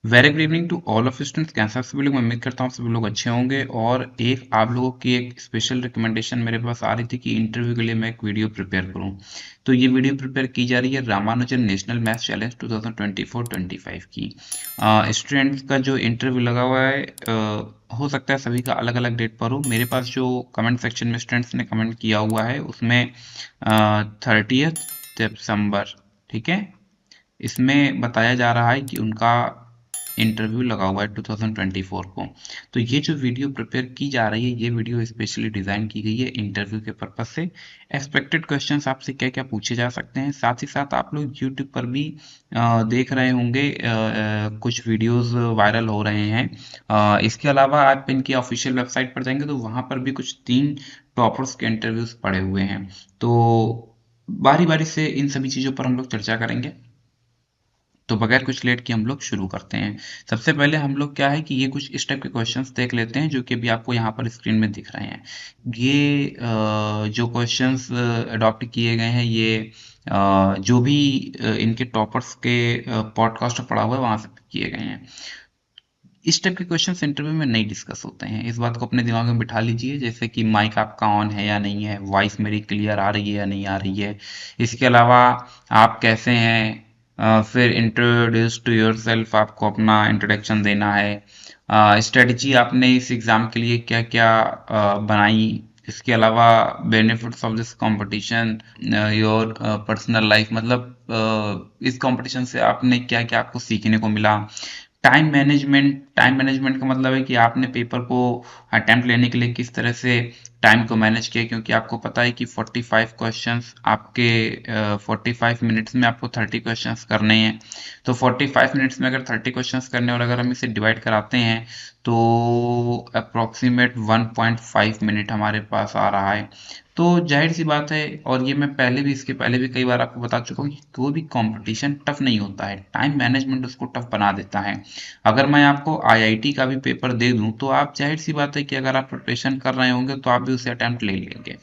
Very good evening to all of students. कैसे आप सभी लोग? मैं उम्मीद करता हूँ सभी लोग अच्छे होंगे। और एक आप लोगों की एक स्पेशल रिकमेंडेशन मेरे पास आ रही थी कि इंटरव्यू के लिए मैं एक वीडियो प्रिपेयर करूँ। तो ये वीडियो प्रिपेयर की जा रही है रामानुजन नेशनल मैथ्स चैलेंज 2024-25 की। स्टूडेंट्स का जो इंटरव्यू लगा हुआ है, हो सकता है सभी का अलग अलग डेट पर हो। मेरे पास जो कमेंट सेक्शन में स्टूडेंट्स ने कमेंट किया हुआ है उसमें 30 दिसंबर, ठीक है, इसमें बताया जा रहा है कि उनका इंटरव्यू लगा हुआ है 2024 को। तो ये जो वीडियो प्रिपेयर की जा रही है, ये वीडियो स्पेशली डिज़ाइन की गई है इंटरव्यू के पर्पज से। एक्सपेक्टेड क्वेश्चंस आपसे क्या क्या पूछे जा सकते हैं, साथ ही साथ आप लोग यूट्यूब पर भी देख रहे होंगे, कुछ वीडियोस वायरल हो रहे हैं। इसके अलावा आप इनकी ऑफिशियल वेबसाइट पर जाएंगे तो वहाँ पर भी कुछ 3 टॉपर्स के इंटरव्यूज पड़े हुए हैं। तो बारी बारी से इन सभी चीज़ों पर हम लोग चर्चा करेंगे। तो बगैर कुछ लेट के हम लोग शुरू करते हैं। सबसे पहले हम लोग क्या है कि ये कुछ इस टाइप के क्वेश्चंस देख लेते हैं जो कि अभी आपको यहाँ पर स्क्रीन में दिख रहे हैं। ये जो क्वेश्चंस अडॉप्ट किए गए हैं, ये जो भी इनके टॉपर्स के पॉडकास्ट पढ़ा हुआ है वहां से किए गए हैं। इस टाइप के क्वेश्चंस इंटरव्यू में नहीं डिस्कस होते हैं, इस बात को अपने दिमाग में बिठा लीजिए। जैसे कि माइक आपका ऑन है या नहीं है, वॉइस मेरी क्लियर आ रही है या नहीं आ रही है। इसके अलावा आप कैसे हैं, फिर इंट्रोड्यूस टू योरसेल्फ, आपको अपना इंट्रोडक्शन देना है। स्ट्रेटजी आपने इस एग्ज़ाम के लिए क्या क्या बनाई। इसके अलावा benefits of this competition, your personal life, मतलब इस कंपटीशन से आपने क्या क्या आपको सीखने को मिला। टाइम मैनेजमेंट का मतलब है कि आपने पेपर को अटेम्प्ट लेने के लिए किस तरह से टाइम को मैनेज किया, क्योंकि आपको पता है कि 45 क्वेश्चंस आपके 45 मिनट्स में आपको 30 क्वेश्चंस करने हैं। तो 45 मिनट्स में अगर 30 क्वेश्चंस करने और अगर हम इसे डिवाइड कराते हैं तो अप्रोक्सीमेट 1.5 मिनट हमारे पास आ रहा है। तो जाहिर सी बात है, और ये मैं पहले भी, इसके पहले भी कई बार आपको बता चुका हूँ कि कोई भी कंपटीशन टफ नहीं होता है, टाइम मैनेजमेंट उसको टफ बना देता है। अगर मैं आपको आईआईटी का भी पेपर दे दूं तो आप, जाहिर सी बात है कि अगर आप प्रिपरेशन कर रहे होंगे तो आप भी उसे अटेम्प्ट ले लेंगे।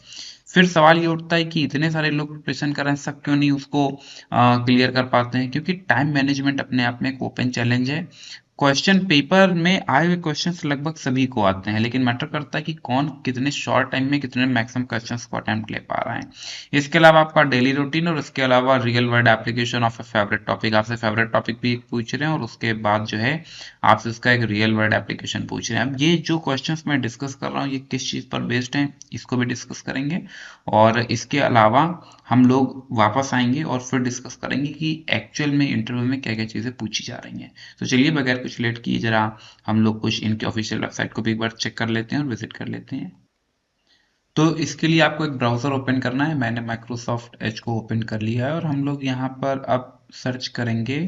फिर सवाल ये उठता है कि इतने सारे लोग प्रिपरेशन कर रहे हैं, सब क्यों नहीं उसको क्लियर कर पाते हैं? क्योंकि टाइम मैनेजमेंट अपने आप में एक ओपन चैलेंज है। क्वेश्चन पेपर में आए हुए क्वेश्चंस लगभग सभी को आते हैं, लेकिन मैटर करता है कि कौन कितने शॉर्ट टाइम में कितने मैक्सिमम क्वेश्चंस को अटेम्प्ट ले पा रहा है। इसके अलावा आपका डेली रूटीन, और इसके अलावा real world application of A favourite topic, आपसे फेवरेट टॉपिक भी पूछ रहे हैं और उसके बाद जो है आपसे उसका एक रियल वर्ल्ड एप्लीकेशन पूछ रहे हैं। अब ये जो क्वेश्चंस मैं डिस्कस कर रहा हूँ ये किस चीज़ पर बेस्ड है, इसको भी डिस्कस करेंगे। और इसके अलावा हम लोग वापस आएंगे और फिर डिस्कस करेंगे कि एक्चुअल में इंटरव्यू में क्या क्या चीज़ें पूछी जा रही हैं। तो चलिए बगैर कुछ लेट किए जरा हम लोग कुछ इनके ऑफिशियल वेबसाइट को भी एक बार चेक कर लेते हैं और विजिट कर लेते हैं। तो इसके लिए आपको एक ब्राउज़र ओपन करना है। मैंने माइक्रोसॉफ्ट एज को ओपन कर लिया है और हम लोग यहाँ पर अब सर्च करेंगे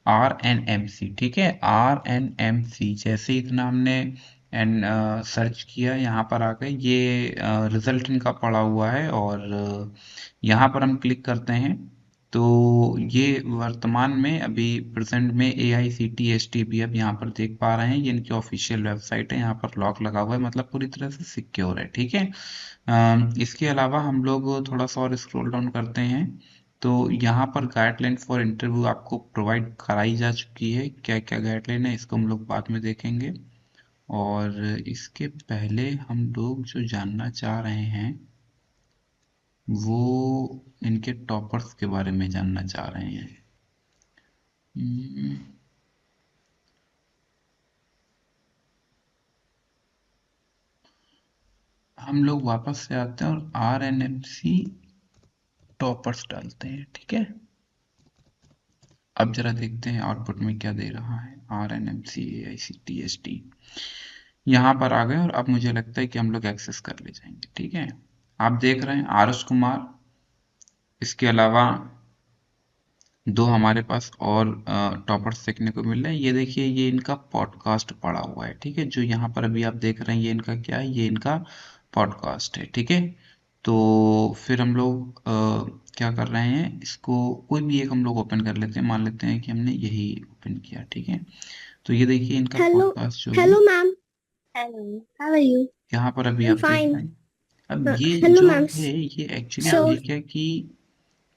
RNMC, ठीक है, RNMC। जैसे ही इतना हमने एंड सर्च किया, यहाँ पर आ गए, ये रिजल्ट इनका पड़ा हुआ है और यहाँ पर हम क्लिक करते हैं तो ये वर्तमान में अभी प्रेजेंट में AICTE भी अब यहाँ पर देख पा रहे हैं। ये इनकी ऑफिशियल वेबसाइट है, यहाँ पर लॉक लगा हुआ है, मतलब पूरी तरह से सिक्योर है, ठीक है। इसके अलावा हम लोग थोड़ा सा और स्क्रॉल डाउन करते हैं तो यहाँ पर गाइडलाइन फॉर इंटरव्यू आपको प्रोवाइड कराई जा चुकी है। क्या क्या गाइडलाइन है इसको हम लोग बाद में देखेंगे। और इसके पहले हम लोग जो जानना चाह रहे हैं वो इनके टॉपर्स के बारे में जानना चाह रहे हैं। हम्म, हम लोग वापस से आते हैं और RNMC टॉपर्स डालते हैं, ठीक है। अब जरा देखते हैं आउटपुट में क्या दे रहा है। RNMC AICTE यहाँ पर आ गए और अब मुझे लगता है कि हम लोग एक्सेस कर ले जाएंगे, ठीक है। आप देख रहे हैं आरुष कुमार, इसके अलावा दो हमारे पास और टॉपर्स देखने को मिल रहे हैं। ये देखिए, ये इनका पॉडकास्ट पड़ा हुआ है, ठीक है। जो यहाँ पर अभी आप देख रहे हैं ये इनका क्या है, ये इनका पॉडकास्ट है, ठीक है। तो फिर हम लोग क्या कर रहे हैं, इसको कोई भी एक हम लोग ओपन कर लेते हैं। मान लेते हैं कि हमने यही ओपन किया, ठीक है। तो ये देखिए इनका Hello, पॉडकास्ट जो है hello, ma'am. Hello. How are you? यहाँ पर अभी I'm आप देख रहे fine. हैं। अब ये Hello, जो ma'am. है ये एक्चुअली So, ये क्या कि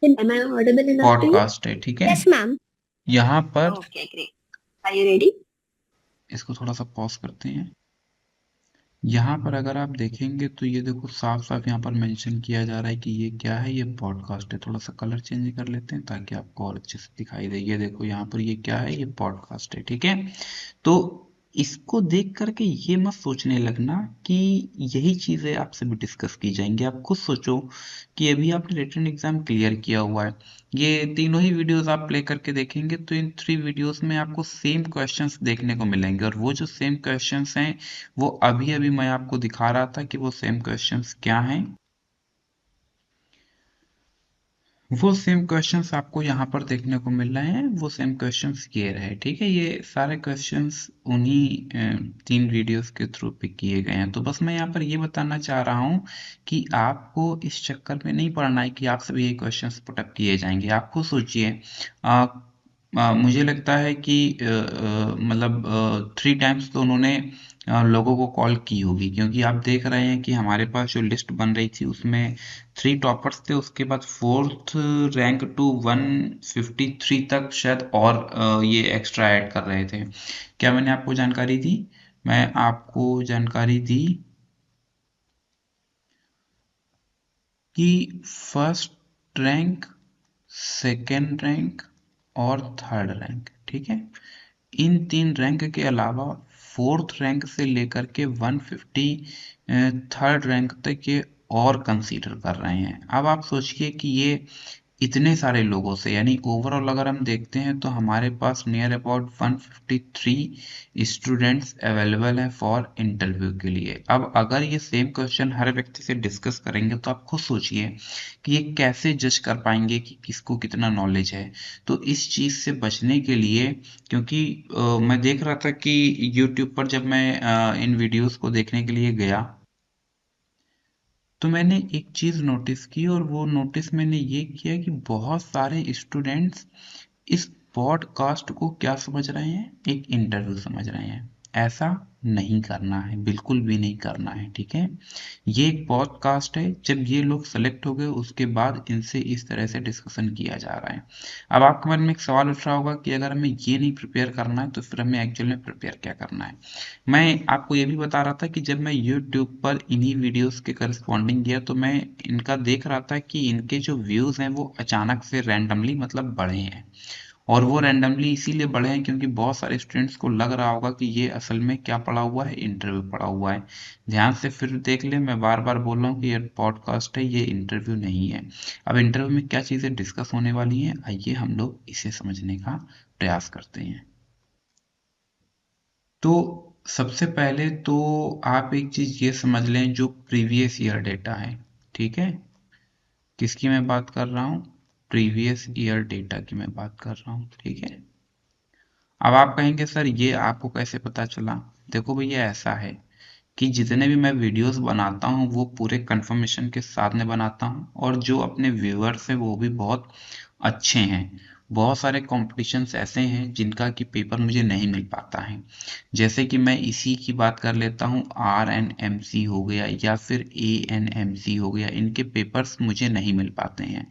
am I audible enough to you? Podcast है, ठीक है। Yes, ma'am. यहाँ पर Okay, great. Are you ready? इसको थोड़ा सा पॉज करते हैं। यहाँ पर अगर आप देखेंगे तो ये देखो साफ साफ यहाँ पर मेंशन किया जा रहा है कि ये क्या है, ये पॉडकास्ट है। थोड़ा सा कलर चेंज कर लेते हैं ताकि आपको और अच्छे से दिखाई दे। ये देखो यहाँ पर ये क्या है, ये पॉडकास्ट है, ठीक है। तो इसको देख करके ये मत सोचने लगना कि यही चीजें आपसे भी डिस्कस की जाएंगी। आप खुद सोचो कि अभी आपने रिटन एग्जाम क्लियर किया हुआ है, ये तीनों ही वीडियोस आप प्ले करके देखेंगे तो इन 3 वीडियोस में आपको सेम क्वेश्चंस देखने को मिलेंगे। और वो जो सेम क्वेश्चंस हैं वो अभी अभी मैं आपको दिखा रहा था कि वो सेम क्वेश्चंस क्या हैं। वो सेम क्वेश्चंस आपको यहाँ पर देखने को मिल रहे हैं, वो सेम क्वेश्चंस ये रहे, ठीक है। ये सारे क्वेश्चंस उन्हीं 3 वीडियोस के थ्रू पिक किए गए हैं। तो बस मैं यहाँ पर ये बताना चाह रहा हूँ कि आपको इस चक्कर में नहीं पड़ना है कि आपसे भी ये क्वेश्चंस पुटअप किए जाएंगे। आप खुद सोचिए, मुझे लगता है कि मतलब 3 टाइम्स तो उन्होंने लोगों को कॉल की होगी, क्योंकि आप देख रहे हैं कि हमारे पास जो लिस्ट बन रही थी उसमें 3 टॉपर्स थे, उसके बाद 4th रैंक टू 153 तक शायद और ये एक्स्ट्रा ऐड कर रहे थे। क्या मैंने आपको जानकारी दी? मैं आपको जानकारी दी कि फर्स्ट रैंक, सेकेंड रैंक और थर्ड रैंक, ठीक है, इन 3 रैंक के अलावा 4th रैंक से लेकर के 150 थर्ड रैंक तक ये और कंसीडर कर रहे हैं। अब आप सोचिए कि ये इतने सारे लोगों से, यानी ओवरऑल अगर हम देखते हैं तो हमारे पास नियर अबाउट 153 स्टूडेंट्स अवेलेबल हैं फॉर इंटरव्यू के लिए। अब अगर ये सेम क्वेश्चन हर व्यक्ति से डिस्कस करेंगे तो आप खुद सोचिए कि ये कैसे जज कर पाएंगे कि किसको कितना नॉलेज है। तो इस चीज से बचने के लिए, क्योंकि मैं देख रहा था कि यूट्यूब पर जब मैं इन वीडियोस को देखने के लिए गया तो मैंने एक चीज नोटिस की, और वो नोटिस मैंने ये किया कि बहुत सारे स्टूडेंट्स इस पॉडकास्ट को क्या समझ रहे हैं, एक इंटरव्यू समझ रहे हैं। ऐसा नहीं करना है, बिल्कुल भी नहीं करना है, ठीक है। ये एक पॉडकास्ट है, जब ये लोग सेलेक्ट हो गए उसके बाद इनसे इस तरह से डिस्कशन किया जा रहा है। अब आपके मन में एक सवाल उठ रहा होगा कि अगर हमें ये नहीं प्रिपेयर करना है तो फिर हमें एक्चुअल में प्रिपेयर क्या करना है। मैं आपको ये भी बता रहा था कि जब मैं YouTube पर इन्हीं वीडियोस के करस्पॉन्डिंग गया तो मैं इनका देख रहा था कि इनके जो व्यूज हैं वो अचानक से रैंडमली मतलब बढ़े हैं। और वो रैंडमली इसीलिए बढ़े हैं क्योंकि बहुत सारे स्टूडेंट्स को लग रहा होगा कि ये असल में क्या पड़ा हुआ है, इंटरव्यू पड़ा हुआ है। ध्यान से फिर देख ले, मैं बार बार बोल रहा हूँ कि ये पॉडकास्ट है, ये इंटरव्यू नहीं है। अब इंटरव्यू में क्या चीजें डिस्कस होने वाली हैं, आइए हम लोग इसे समझने का प्रयास करते हैं। तो सबसे पहले तो आप एक चीज ये समझ लें, जो प्रीवियस ईयर डेटा है, ठीक है। किसकी मैं बात कर रहा हूँ? प्रीवियस ईयर डेटा की मैं बात कर रहा हूँ, ठीक है। अब आप कहेंगे सर ये आपको कैसे पता चला? देखो भैया, ऐसा है कि जितने भी मैं वीडियोस बनाता हूँ वो पूरे कंफर्मेशन के साथ में बनाता हूँ, और जो अपने व्यूअर्स हैं वो भी बहुत अच्छे हैं। बहुत सारे कॉम्पिटिशन्स ऐसे हैं जिनका कि पेपर मुझे नहीं मिल पाता है। जैसे कि मैं इसी की बात कर लेता हूँ, RNMC हो गया या फिर ANMC हो गया, इनके पेपर्स मुझे नहीं मिल पाते हैं।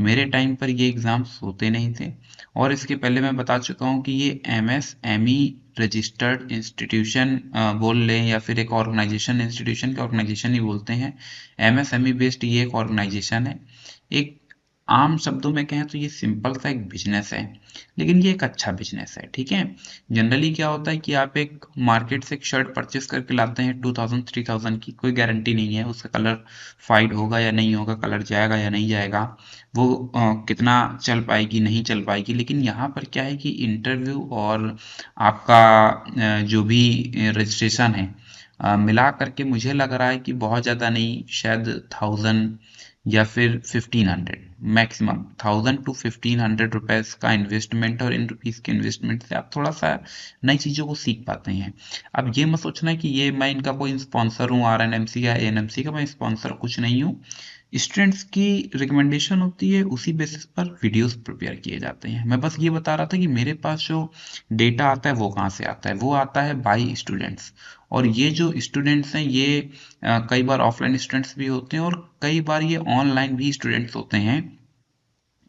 मेरे टाइम पर ये एग्ज़ाम्स होते नहीं थे। और इसके पहले मैं बता चुका हूँ कि ये MSME रजिस्टर्ड इंस्टीट्यूशन बोल लें या फिर एक ऑर्गेनाइजेशन, इंस्टीट्यूशन के ऑर्गेनाइजेशन ही बोलते हैं। MSME बेस्ड ये एक ऑर्गेनाइजेशन है। एक आम शब्दों में कहें तो ये सिंपल सा एक बिजनेस है, लेकिन ये एक अच्छा बिजनेस है, ठीक है। जनरली क्या होता है कि आप एक मार्केट से एक शर्ट परचेस करके लाते हैं 2000-3000 की, कोई गारंटी नहीं है उसका कलर फाइड होगा या नहीं होगा, कलर जाएगा या नहीं जाएगा, वो कितना चल पाएगी नहीं चल पाएगी। लेकिन यहाँ पर क्या है कि इंटरव्यू और आपका जो भी रजिस्ट्रेशन है, मिला करके मुझे लग रहा है कि बहुत ज़्यादा नहीं, शायद 1000 या फिर 1500, मैक्सिमम 1000 to 1500 रुपएस का इन्वेस्टमेंट। और इन रुपीस के इन्वेस्टमेंट से आप थोड़ा सा नई चीज़ों को सीख पाते हैं। अब ये मत सोचना कि ये मैं इनका कोई स्पॉन्सर हूँ, RNMC या ANMC का, मैं स्पॉन्सर कुछ नहीं हूँ। स्टूडेंट्स की रिकमेंडेशन होती है, उसी बेसिस पर वीडियोस प्रिपेयर किए जाते हैं। मैं बस ये बता रहा था कि मेरे पास जो डेटा आता है वो कहाँ से आता है, वो आता है बाई स्टूडेंट्स। और ये जो स्टूडेंट्स हैं ये कई बार ऑफलाइन स्टूडेंट्स भी होते हैं और कई बार ये ऑनलाइन भी स्टूडेंट्स होते हैं।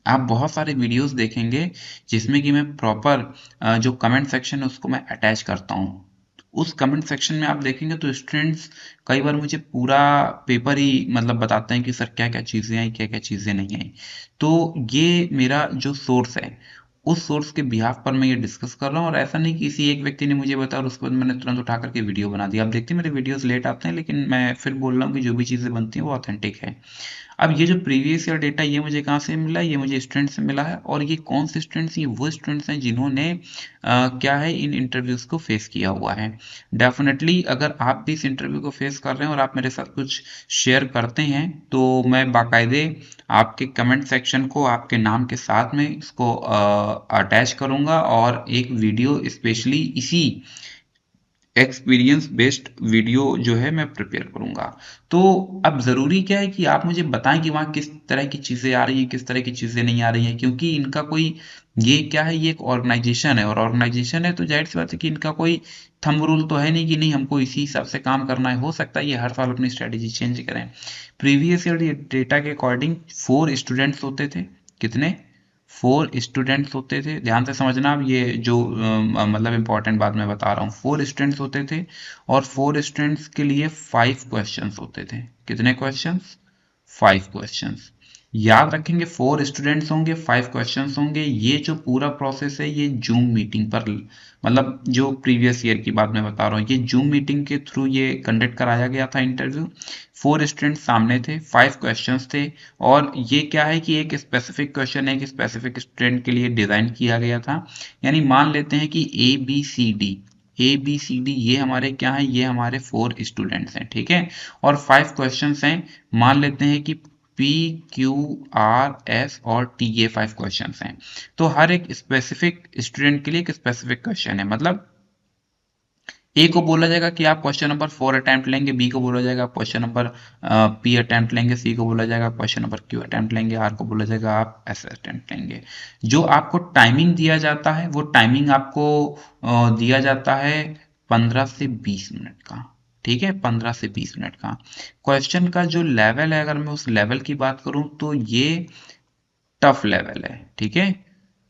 आप बहुत सारे वीडियोस देखेंगे जिसमें कि मैं प्रॉपर जो कमेंट सेक्शन है उसको मैं अटैच करता हूँ, उस कमेंट सेक्शन में आप देखेंगे तो स्टूडेंट्स कई बार मुझे पूरा पेपर ही मतलब बताते हैं कि सर क्या क्या चीज़ें आई, क्या क्या चीज़ें नहीं आई। तो ये मेरा जो सोर्स है, उस सोर्स के बिहाफ पर मैं ये डिस्कस कर रहा हूँ, और ऐसा नहीं कि किसी एक व्यक्ति ने मुझे बताया और उसके बाद मैंने तुरंत उठा करके वीडियो बना दिया। आप देखते हैं मेरे वीडियोस लेट आते हैं, लेकिन मैं फिर बोल रहा हूँ कि जो भी चीज़ें बनती हैं वो ऑथेंटिक है। अब ये जो प्रीवियस ईयर डेटा ये मुझे कहाँ से मिला, ये मुझे स्टूडेंट से मिला है। और ये कौन से स्टूडेंट्स, ये वो स्टूडेंट्स हैं जिन्होंने क्या है, इन इंटरव्यूज को फेस किया हुआ है। डेफिनेटली अगर आप भी इस इंटरव्यू को फेस कर रहे हैं और आप मेरे साथ कुछ शेयर करते हैं तो मैं बाकायदे आपके कमेंट सेक्शन को आपके नाम के साथ में इसको अटैच करूंगा, और एक वीडियो स्पेशली इसी एक्सपीरियंस बेस्ड वीडियो जो है मैं प्रिपेयर करूंगा। तो अब जरूरी क्या है कि आप मुझे बताएं कि वहाँ किस तरह की चीजें आ रही हैं, किस तरह की चीजें नहीं आ रही हैं, क्योंकि इनका कोई, ये क्या है, ये एक ऑर्गेनाइजेशन है, और ऑर्गेनाइजेशन है तो जाहिर सी बात है कि इनका कोई थंब रूल तो है नहीं कि नहीं हमको इसी हिसाब से काम करना है। हो सकता है ये हर साल अपनी स्ट्रेटेजी चेंज करें। प्रीवियस ईयर डेटा के अकॉर्डिंग 4 स्टूडेंट्स होते थे। कितने? 4 स्टूडेंट्स होते थे। ध्यान से समझना, अब ये जो मतलब इंपॉर्टेंट बात मैं बता रहा हूँ। 4 स्टूडेंट्स होते थे, और 4 स्टूडेंट्स के लिए 5 क्वेश्चंस होते थे। कितने क्वेश्चंस? 5 क्वेश्चंस। याद रखेंगे, 4 स्टूडेंट्स होंगे, 5 क्वेश्चंस होंगे। ये जो पूरा प्रोसेस है ये जूम मीटिंग पर, मतलब जो प्रीवियस ईयर की बात मैं बता रहा हूँ, ये जूम मीटिंग के थ्रू ये कंडक्ट कराया गया था इंटरव्यू। 4 स्टूडेंट्स सामने थे, 5 क्वेश्चंस थे, और ये क्या है कि एक स्पेसिफिक क्वेश्चन एक स्पेसिफिक स्टूडेंट के लिए डिजाइन किया गया था। यानी मान लेते हैं कि ए बी सी डी ये हमारे क्या है, ये हमारे 4 स्टूडेंट्स हैं, ठीक है। और 5 क्वेश्चंस हैं। मान लेते हैं कि पी, क्यू, आर, एस और टी, ये 5 क्वेश्चंस हैं। तो हर एक स्पेसिफिक स्टूडेंट के लिए एक स्पेसिफिक क्वेश्चन है। मतलब ए को बोला जाएगा कि आप क्वेश्चन नंबर 4 अटेम्प्ट लेंगे, बी को बोला जाएगा आप क्वेश्चन नंबर पी अटेम्प्ट लेंगे, सी को बोला जाएगा क्वेश्चन नंबर क्यू अटेम्प्ट लेंगे, आर को बोला जाएगा आप एस अटेम्प्ट लेंगे। जो आपको टाइमिंग दिया जाता है वो टाइमिंग आपको दिया जाता है 15 से 20 मिनट का, ठीक है, 15 से 20 मिनट का। क्वेश्चन का जो लेवल है, अगर मैं उस लेवल की बात करूं तो ये टफ लेवल है, ठीक है।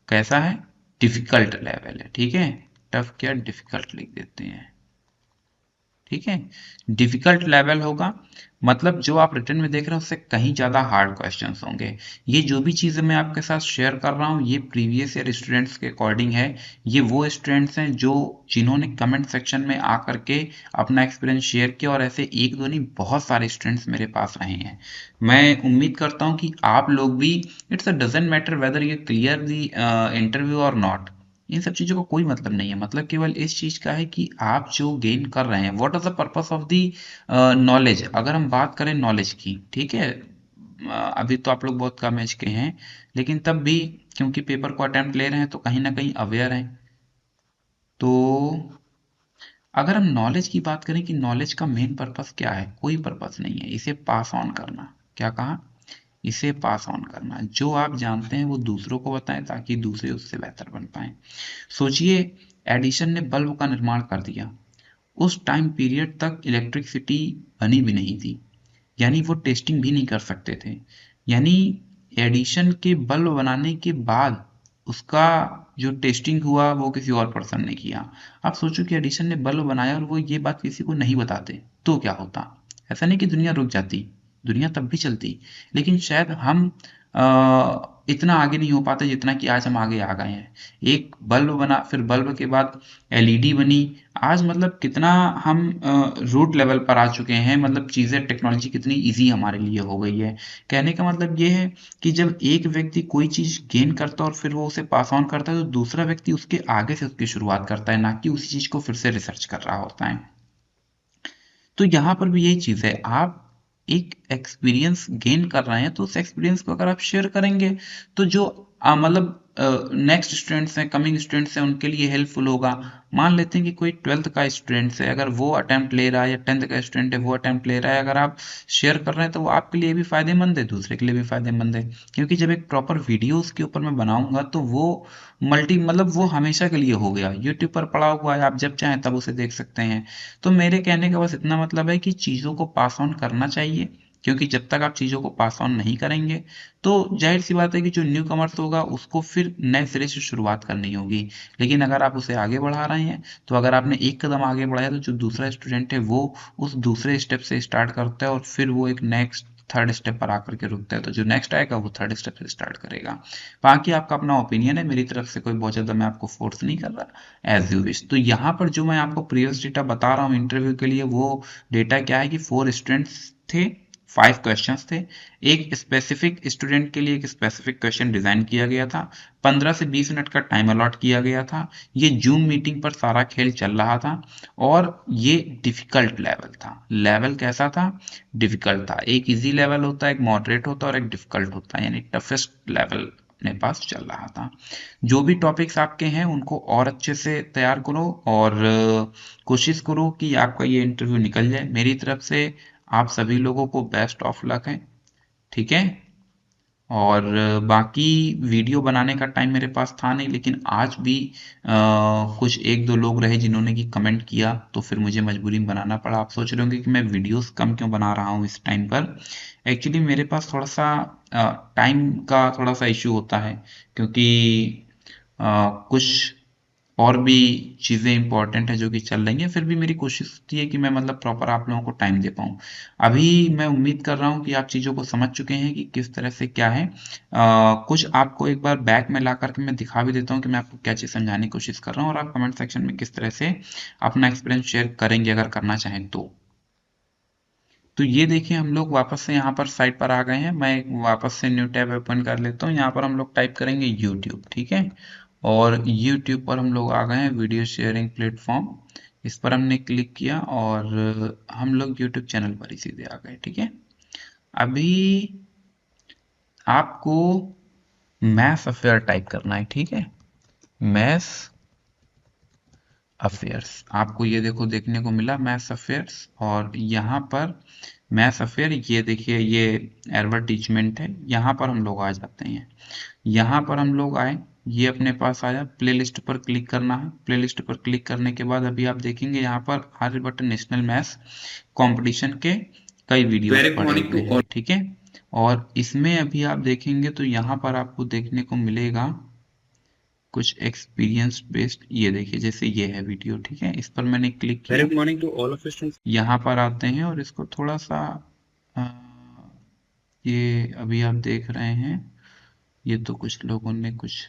कैसा है? डिफिकल्ट लेवल है, ठीक है। टफ क्या, डिफिकल्ट लिख देते हैं, ठीक है। डिफिकल्ट लेवल होगा, मतलब जो आप रिटर्न में देख रहे हैं उससे कहीं ज्यादा हार्ड क्वेश्चंस होंगे। ये जो भी चीजें मैं आपके साथ शेयर कर रहा हूँ ये प्रीवियस ईयर स्टूडेंट्स के अकॉर्डिंग है। ये वो स्टूडेंट्स हैं जो जिन्होंने कमेंट सेक्शन में आकर के अपना एक्सपीरियंस शेयर किया, और ऐसे एक दो नहीं बहुत सारे स्टूडेंट्स मेरे पास रहे हैं। मैं उम्मीद करता हूँ कि आप लोग भी, it's a doesn't matter whether you clear the interview और नॉट, इन सब चीजों का कोई मतलब नहीं है। मतलब केवल इस चीज का है कि आप जो गेन कर रहे हैं, what is the purpose of the knowledge. अगर हम बात करें नॉलेज की, ठीक है, अभी तो आप लोग बहुत कम एज के हैं, लेकिन तब भी क्योंकि पेपर को अटेम्प्ट ले रहे हैं तो कहीं ना कहीं अवेयर हैं। तो अगर हम नॉलेज की बात करें कि नॉलेज का मेन पर्पस क्या है, कोई पर्पस नहीं है, इसे पास ऑन करना। क्या कहा? इसे पास ऑन करना। जो आप जानते हैं वो दूसरों को बताएं ताकि दूसरे उससे बेहतर बन पाए। सोचिए, एडिशन ने बल्ब का निर्माण कर दिया, उस टाइम पीरियड तक इलेक्ट्रिसिटी बनी भी नहीं थी, यानी वो टेस्टिंग भी नहीं कर सकते थे। यानी एडिशन के बल्ब बनाने के बाद उसका जो टेस्टिंग हुआ वो किसी और पर्सन ने किया। आप सोचो कि एडिशन ने बल्ब बनाया और वो ये बात किसी को नहीं बताते तो क्या होता? ऐसा नहीं कि दुनिया रुक जाती, दुनिया तब भी चलती, लेकिन शायद हम इतना आगे नहीं हो पाते जितना कि आज हम आगे आ गए हैं। एक बल्ब बना, फिर बल्ब के बाद एलईडी बनी। आज मतलब कितना हम रूट लेवल पर आ चुके हैं, मतलब चीजें, टेक्नोलॉजी कितनी इजी हमारे लिए हो गई है। कहने का मतलब ये है कि जब एक व्यक्ति कोई चीज गेन करता है और फिर वो उसे पास ऑन करता है तो दूसरा व्यक्ति उसके आगे से उसकी शुरुआत करता है, ना कि उसी चीज को फिर से रिसर्च कर रहा होता है। तो यहाँ पर भी यही चीज है, आप एक एक्सपीरियंस गेन कर रहे हैं तो उस एक्सपीरियंस को अगर आप शेयर करेंगे तो जो मतलब नेक्स्ट स्टूडेंट्स हैं, कमिंग स्टूडेंट्स हैं, उनके लिए हेल्पफुल होगा। मान लेते हैं कि कोई 12th का स्टूडेंट है, अगर वो अटेम्प्ट ले रहा है, या 10th का स्टूडेंट है वो अटेम्प्ट ले रहा है, अगर आप शेयर कर रहे हैं तो वो आपके लिए भी फायदेमंद है, दूसरे के लिए भी फायदेमंद है। क्योंकि जब एक प्रॉपर वीडियो उसके ऊपर मैं बनाऊंगा तो वो मतलब वो हमेशा के लिए हो गया, यूट्यूब पर पड़ा हुआ है, आप जब चाहें तब उसे देख सकते हैं। तो मेरे कहने का बस इतना मतलब है कि चीजों को पास ऑन करना चाहिए, क्योंकि जब तक आप चीज़ों को पास ऑन नहीं करेंगे तो जाहिर सी बात है कि जो न्यू कमर्स होगा उसको फिर नए सिरे से शुरुआत करनी होगी। लेकिन अगर आप उसे आगे बढ़ा रहे हैं तो अगर आपने एक कदम आगे बढ़ाया तो जो दूसरा स्टूडेंट है वो उस दूसरे स्टेप से स्टार्ट करता है और फिर वो एक नेक्स्ट थर्ड स्टेप पर आकर के रुकता है, तो जो नेक्स्ट आएगा वो थर्ड स्टेप से स्टार्ट करेगा। बाकी आपका अपना ओपिनियन है, मेरी तरफ से कोई बहुत ज़्यादा मैं आपको फोर्स नहीं कर रहा, एज यू विश। तो यहाँ पर जो मैं आपको प्रीवियस डेटा बता रहा हूँ इंटरव्यू के लिए, वो डेटा क्या है कि 4 स्टूडेंट्स थे, 5 क्वेश्चंस थे। एक स्पेसिफिक स्टूडेंट के लिए एक स्पेसिफिक क्वेश्चन डिजाइन किया गया था, 15 से 20 मिनट का टाइम अलॉट किया गया था। ये जूम मीटिंग पर सारा खेल चल रहा था और ये डिफिकल्ट लेवल था। लेवल कैसा था? डिफिकल्ट था। एक इजी लेवल होता है, एक मॉडरेट होता है और एक डिफिकल्ट होता है, यानी टफेस्ट लेवल अपने पास चल रहा था। जो भी टॉपिक्स आपके हैं उनको और अच्छे से तैयार करो और कोशिश करो कि आपका ये इंटरव्यू निकल जाए। मेरी तरफ से आप सभी लोगों को बेस्ट ऑफ लक है, ठीक है। और बाकी वीडियो बनाने का टाइम मेरे पास था नहीं, लेकिन आज भी कुछ एक दो लोग रहे जिन्होंने कि कमेंट किया, तो फिर मुझे मजबूरी में बनाना पड़ा। आप सोच रहे होंगे कि मैं वीडियोस कम क्यों बना रहा हूँ इस टाइम पर। एक्चुअली मेरे पास थोड़ा सा टाइम का थोड़ा सा इश्यू होता है, क्योंकि कुछ और भी चीज़ें इंपॉर्टेंट है जो कि चल रही हैं। फिर भी मेरी कोशिश होती है कि मैं मतलब प्रॉपर आप लोगों को टाइम दे पाऊँ। अभी मैं उम्मीद कर रहा हूँ कि आप चीज़ों को समझ चुके हैं कि किस तरह से क्या है। कुछ आपको एक बार बैक में ला करके मैं दिखा भी देता हूँ कि मैं आपको क्या चीज़ समझाने की कोशिश कर रहा हूँ, और आप कमेंट सेक्शन में किस तरह से अपना एक्सपीरियंस शेयर करेंगे अगर करना चाहें तो। तो ये देखिए हम लोग वापस से यहाँ पर साइट पर आ गए हैं। मैं वापस से न्यू टैब ओपन कर लेता हूँ। यहाँ पर हम लोग टाइप करेंगे यूट्यूब, ठीक है। और यूट्यूब पर हम लोग आ गए हैं, वीडियो शेयरिंग प्लेटफॉर्म, इस पर हमने क्लिक किया और हम लोग यूट्यूब चैनल पर ही सीधे आ गए, ठीक है। अभी आपको मैथ अफेयर टाइप करना है, ठीक है। मैथ अफेयर्स, आपको ये देखो देखने को मिला मैथ्स अफेयर्स, और यहाँ पर मैथ्स अफेयर, ये देखिए ये एडवर्टीजमेंट है। यहाँ पर हम लोग आ जाते हैं। यहाँ पर हम लोग आए, ये अपने पास आया, प्लेलिस्ट पर क्लिक करना है। प्लेलिस्ट पर क्लिक करने के बाद अभी आप देखेंगे यहाँ पर आर्यभट्ट नेशनल मैथ्स कंपटीशन के कई वीडियोस वेरी गुड पड़े मॉर्निंग हुए टू हैं, ऑल। ठीक है। और इसमें अभी आप देखेंगे तो यहाँ पर आपको देखने को मिलेगा कुछ एक्सपीरियंस बेस्ड। ये देखिए जैसे ये है वीडियो, ठीक है, इस पर मैंने क्लिक वेरी किया। Good morning to all of students. यहाँ पर आते हैं और इसको थोड़ा सा अ, ये अभी आप देख रहे हैं, ये तो कुछ लोगों ने कुछ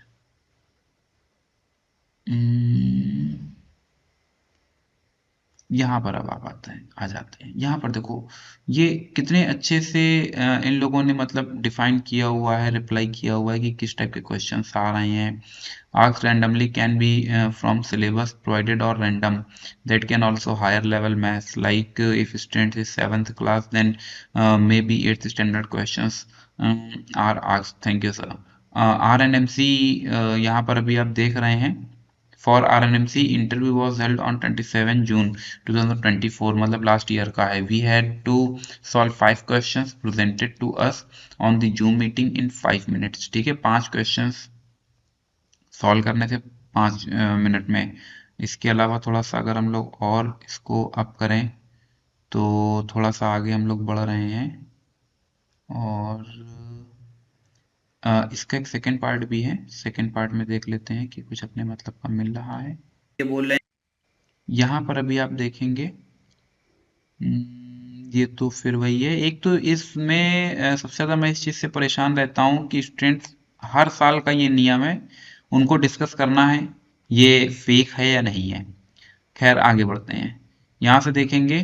यहाँ पर अब आप आते हैं, आ जाते हैं। यहाँ पर देखो ये कितने अच्छे से इन लोगों ने मतलब डिफाइन किया हुआ है, रिप्लाई किया हुआ है कि किस टाइप के क्वेश्चंस आ रहे हैं। Ask randomly can be from syllabus provided और random that can also higher level maths like if student is 7th class then maybe 8th standard questions are asked। thank you sir। RNMC यहाँ पर अभी आप देख रहे हैं, for RNMC interview was held on 27 June 2024, मतलब last year का है। We had to solve 5 questions presented to us on the Zoom meeting in 5 minutes, ठीक है। 5 क्वेश्चंस सॉल्व करने थे 5 मिनट में। इसके अलावा थोड़ा सा अगर हम लोग और इसको अप करें तो थोड़ा सा आगे हम लोग बढ़ रहे हैं, और इसका एक सेकेंड पार्ट भी है। सेकेंड पार्ट में देख लेते हैं कि कुछ अपने मतलब का मिल रहा है। ये बोल रहे यहाँ पर अभी आप देखेंगे, ये तो फिर वही है। एक तो इसमें सबसे ज़्यादा मैं इस चीज़ से परेशान रहता हूँ कि स्टूडेंट्स, हर साल का ये नियम है, उनको डिस्कस करना है ये फेक है या नहीं है। खैर आगे बढ़ते हैं। यहाँ से देखेंगे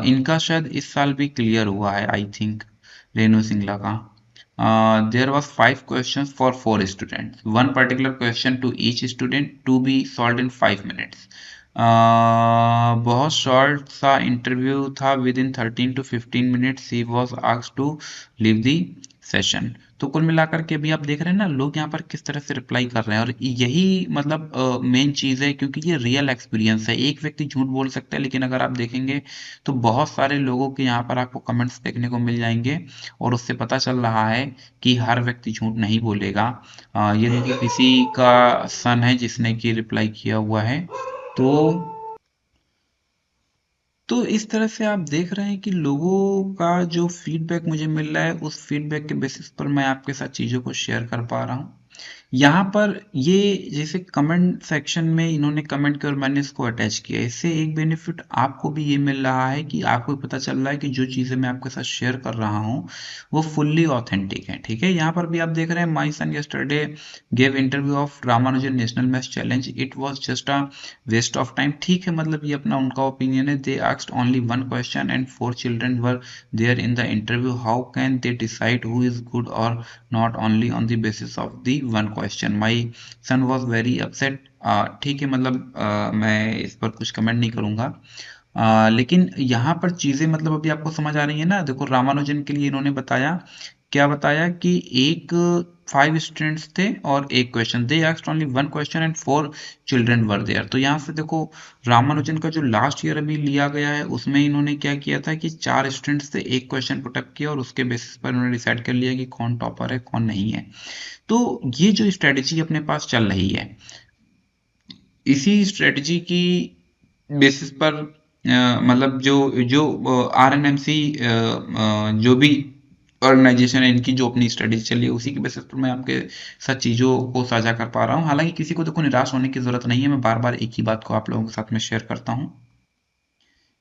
इनका शायद इस साल भी क्लियर हुआ है, आई थिंक, रेनू सिंगला का। There was 5 question for 4 students, one particular question to each student to be solve in 5 minutes. बहुत शॉर्ट सा इंटरव्यू था, with in 13 to 15 minutes he was asked to leave the session. तो कुल मिलाकर के अभी आप देख रहे हैं ना लोग यहाँ पर किस तरह से रिप्लाई कर रहे हैं, और यही मतलब मेन चीज़ है, क्योंकि ये रियल एक्सपीरियंस है। एक व्यक्ति झूठ बोल सकता है, लेकिन अगर आप देखेंगे तो बहुत सारे लोगों के यहाँ पर आपको कमेंट्स देखने को मिल जाएंगे, और उससे पता चल रहा है कि हर व्यक्ति झूठ नहीं बोलेगा। ये देखिए किसी का सन है जिसने कि रिप्लाई किया हुआ है। तो तो इस तरह से आप देख रहे हैं कि लोगों का जो फीडबैक मुझे मिल रहा है उस फीडबैक के बेसिस पर मैं आपके साथ चीज़ों को शेयर कर पा रहा हूँ। यहाँ पर ये जैसे कमेंट सेक्शन में इन्होंने कमेंट किया और मैंने इसको अटैच किया, इससे एक बेनिफिट आपको भी ये मिल रहा है कि आपको पता चल रहा है कि जो चीज़ें मैं आपके साथ शेयर कर रहा हूँ वो फुल्ली ऑथेंटिक है। ठीक है, यहाँ पर भी आप देख रहे हैं my son yesterday gave interview of Ramanujan national maths challenge, it was just a waste of time. ठीक है, मतलब ये अपना उनका ओपिनियन है। They asked only one question and 4 children were there in the interview, how can they decide who is good or not only on the basis of the one question. My son was very upset. ठीक है, मतलब मैं इस पर कुछ comment नहीं करूंगा। लेकिन यहाँ पर चीजें मतलब अभी आपको समझ आ रही है ना। देखो रामानुजन के लिए इन्होंने बताया, क्या बताया कि एक 5 स्टूडेंट्स थे और एक question, they asked only one question and 4 children were there. तो यहाँ से देखो रामानुजन का जो लास्ट ईयर अभी लिया गया है उसमें इन्होंने क्या किया था कि 4 स्टूडेंट्स थे, एक क्वेश्चन पुटअप किया और उसके बेसिस पर उन्होंने डिसाइड कर लिया कि कौन टॉपर है कौन नहीं है। तो ये जो स्ट्रेटेजी अपने पास चल रही है, इसी स्ट्रेटजी की बेसिस पर मतलब जो जो RNMC जो भी ऑर्गेनाइजेशन है इनकी जो अपनी स्ट्रेटजी चली है उसी के बेसिस पर मैं आपके साथ चीज़ों को साझा कर पा रहा हूँ। हालांकि किसी को देखो निराश होने की जरूरत नहीं है, मैं बार बार एक ही बात को आप लोगों के साथ में शेयर करता हूँ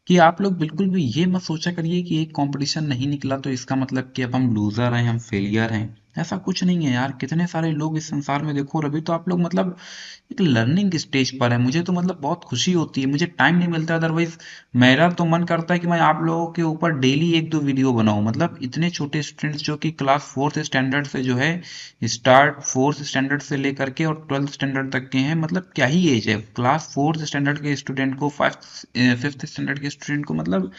कि आप लोग बिल्कुल भी ये मत सोचा करिए कि एक कंपटीशन नहीं निकला तो इसका मतलब कि अब हम लूजर हैं, हम फेलियर हैं। ऐसा कुछ नहीं है यार, कितने सारे लोग इस संसार में देखो और अभी तो आप लोग मतलब एक लर्निंग स्टेज पर है। मुझे तो मतलब बहुत खुशी होती है, मुझे टाइम नहीं मिलता, अदरवाइज मेरा तो मन करता है कि मैं आप लोगों के ऊपर डेली 1-2 वीडियो बनाऊं। मतलब इतने छोटे स्टूडेंट्स जो कि क्लास 4th स्टैंडर्ड से जो है स्टार्ट 4th स्टैंडर्ड से लेकर के और 12th स्टैंडर्ड तक के हैं, मतलब क्या ही एज है। क्लास 4th स्टैंडर्ड के स्टूडेंट को 5th स्टैंडर्ड के स्टूडेंट को, मतलब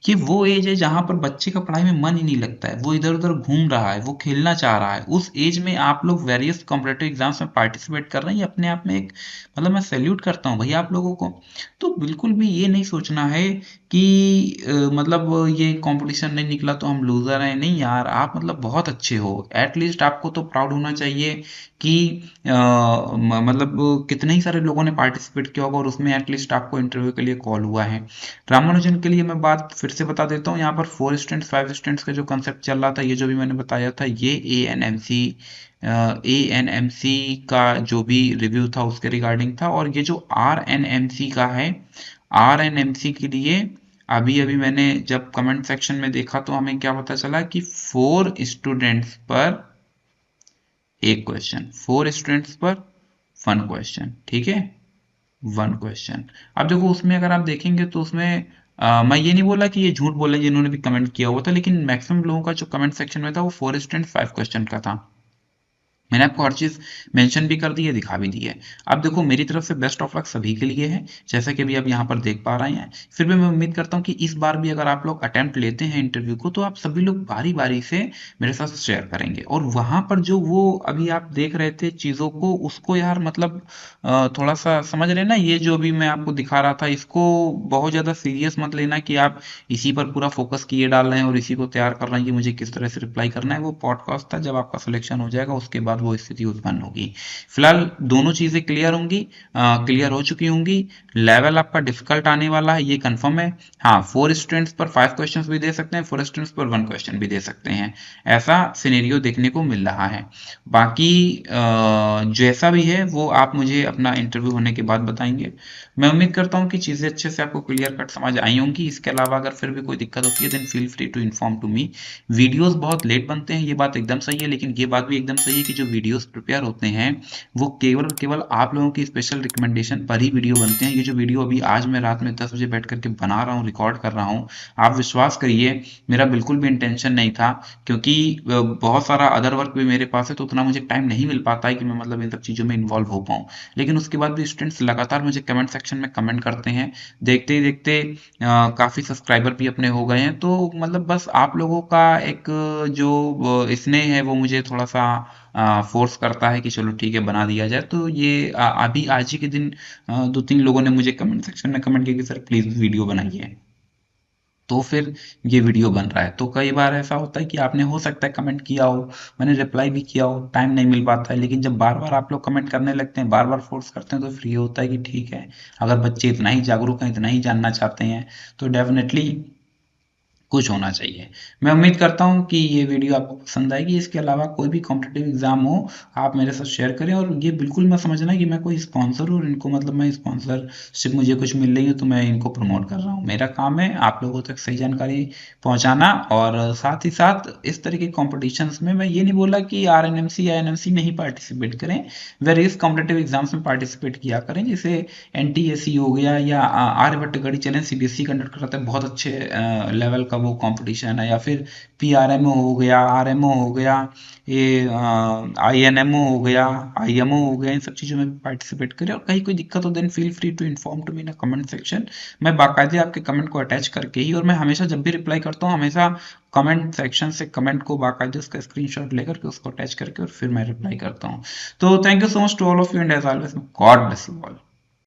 ये वो एज है जहां पर बच्चे का पढ़ाई में मन ही नहीं लगता है, वो इधर उधर घूम रहा है, वो खेलना चाह रहा है। उस एज में आप लोग वेरियस कॉम्पिटेटिव एग्जाम्स में पार्टिसिपेट कर रहे हैं, ये अपने आप में एक मतलब मैं सैल्यूट करता हूँ भैया आप लोगों को। तो बिल्कुल भी ये नहीं सोचना है कि मतलब ये कंपटीशन नहीं निकला तो हम लूजर हैं। नहीं यार, आप मतलब बहुत अच्छे हो, एटलीस्ट आपको तो प्राउड होना चाहिए कि मतलब कितने ही सारे लोगों ने पार्टिसिपेट किया होगा और उसमें एटलीस्ट आपको इंटरव्यू के लिए कॉल हुआ है। रामानुजन के लिए मैं बात फिर से बता देता हूँ, यहाँ पर 4 स्टूडेंट्स 5 स्टूडेंट्स का जो कंसेप्ट चल रहा था, ये जो भी मैंने बताया था, ये ANMC का जो भी रिव्यू था उसके रिगार्डिंग था। और ये जो RNMC का है, RNMC के लिए अभी अभी मैंने जब कमेंट सेक्शन में देखा तो हमें क्या पता चला कि 4 स्टूडेंट्स पर एक क्वेश्चन, 4 स्टूडेंट्स पर 1 क्वेश्चन। ठीक है, 1 क्वेश्चन। अब देखो उसमें अगर आप देखेंगे तो उसमें मैं ये नहीं बोला कि ये झूठ बोले जिन्होंने भी कमेंट किया हुआ था, लेकिन मैक्सिमम लोगों का जो कमेंट सेक्शन में था वो 4 स्टूडेंट 5 क्वेश्चन का था। मैंने आपको हर चीज मेंशन भी कर दी है, दिखा भी दी है। अब देखो मेरी तरफ से बेस्ट ऑफ लक सभी के लिए है, जैसा कि अभी आप यहाँ पर देख पा रहे हैं। फिर भी मैं उम्मीद करता हूँ कि इस बार भी अगर आप लोग अटेम्प्ट लेते हैं इंटरव्यू को तो आप सभी लोग बारी बारी से मेरे साथ शेयर करेंगे। और वहां पर जो वो अभी आप देख रहे थे चीजों को, उसको यार मतलब थोड़ा सा समझ रहे ना, ये जो अभी मैं आपको दिखा रहा था इसको बहुत ज्यादा सीरियस मत लेना कि आप इसी पर पूरा फोकस किए डाल रहे हैं और इसी को तैयार कर रहे हैं कि मुझे किस तरह से रिप्लाई करना है। वो पॉडकास्ट था, जब आपका सिलेक्शन हो जाएगा उसके बाद वो स्थिति उत्पन्न होगी। फिलहाल दोनों चीजें क्लियर होंगी, क्लियर हो चुकी होंगी। लेवल आपका डिफिकल्ट आने वाला है, ये कंफर्म है। हाँ, 4 स्टूडेंट्स पर 5 क्वेश्चंस भी दे सकते हैं, 4 स्टूडेंट्स पर 1 क्वेश्चन भी दे सकते हैं, ऐसा सिनेरियो देखने को मिल रहा है। बाकी जैसा भी है वो आप मुझे अपना इंटरव्यू होने के बाद बताएंगे। मैं उम्मीद करता हूँ कि चीजें अच्छे से आपको क्लियर कट समझ आई होंगी। इसके अलावा अगर फिर भी कोई दिक्कत होती है then feel free to inform to me. Videos बहुत लेट बनते हैं, ये बात एकदम सही है, लेकिन ये बात भी एकदम सही है कि जो वीडियोस प्रिपेयर होते हैं वो केवल और केवल आप लोगों की स्पेशल रिकमेंडेशन पर ही वीडियो बनते हैं। ये जो वीडियो अभी आज मैं रात में 10 बजे बैठ करके बना रहा हूँ, रिकॉर्ड कर रहा हूँ, आप विश्वास करिए मेरा बिल्कुल भी इंटेंशन नहीं था, क्योंकि बहुत सारा अदर वर्क भी मेरे पास है तो उतना मुझे टाइम नहीं मिल पाता है कि मैं मतलब इन सब चीज़ों में इन्वॉल्व हो पाऊँ। लेकिन उसके बाद भी स्टूडेंट्स लगातार मुझे कमेंट सेक्शन में कमेंट करते हैं, देखते ही देखते काफ़ी सब्सक्राइबर भी अपने हो गए हैं। तो मतलब बस आप लोगों का एक जो स्नेह है वो मुझे थोड़ा सा फोर्स करता है कि चलो ठीक है बना दिया जाए। तो ये अभी आज ही के दिन 2-3 लोगों ने मुझे कमेंट सेक्शन में कमेंट किया कि सर प्लीज़ वीडियो बनाइए। तो फिर ये वीडियो बन रहा है। तो कई बार ऐसा होता है कि आपने हो सकता है कमेंट किया हो, मैंने रिप्लाई भी किया हो, टाइम नहीं मिल पाता है, लेकिन जब बार बार आप लोग कमेंट करने लगते हैं, बार बार फोर्स करते हैं, तो फिर ये होता है कि ठीक है, अगर बच्चे इतना ही जागरूक हैं, इतना ही जानना चाहते हैं, तो डेफिनेटली कुछ होना चाहिए। मैं उम्मीद करता हूँ कि ये वीडियो आपको पसंद आएगी। इसके अलावा कोई भी कॉम्पिटिटिव एग्जाम हो, आप मेरे साथ शेयर करें, और ये बिल्कुल मत समझना कि मैं कोई स्पॉन्सर हूँ और इनको मतलब मैं स्पॉन्सरशिप मुझे कुछ मिल रही है तो मैं इनको प्रमोट कर रहा हूँ। मेरा काम है आप लोगों तक सही जानकारी पहुंचाना, और साथ ही साथ इस तरह के कॉम्पिटिशन्स में मैं ये नहीं बोला कि RNMC या NMC में ही पार्टिसिपेट करें, वेरियस कॉम्पिटिटिव एग्जाम्स में पार्टिसिपेट किया करें, जैसे NTSE हो गया या आर्यभट्ट गढ़ी चैलेंज CBSE कंडक्ट कराता है, बहुत अच्छे लेवल का वो कंपटीशन है, या फिर PRMO हो गया, RMO हो गया, ये INMO हो गया, IMO हो गया, इन सब चीज़ों में पार्टिसिपेट करें। और कहीं कोई दिक्कत हो then feel free to inform to me in comment section. मैं बाकायदे आपके कमेंट को अटैच करके ही, और मैं हमेशा जब भी रिप्लाई करता हूँ, हमेशा कमेंट सेक्शन से कमेंट को बाकायदे उसका स्क्रीनशॉट लेकर के उसको अटैच करके और फिर मैं रिप्लाई करता हूँ। तो thank you so much to all of you, and as always God bless you all.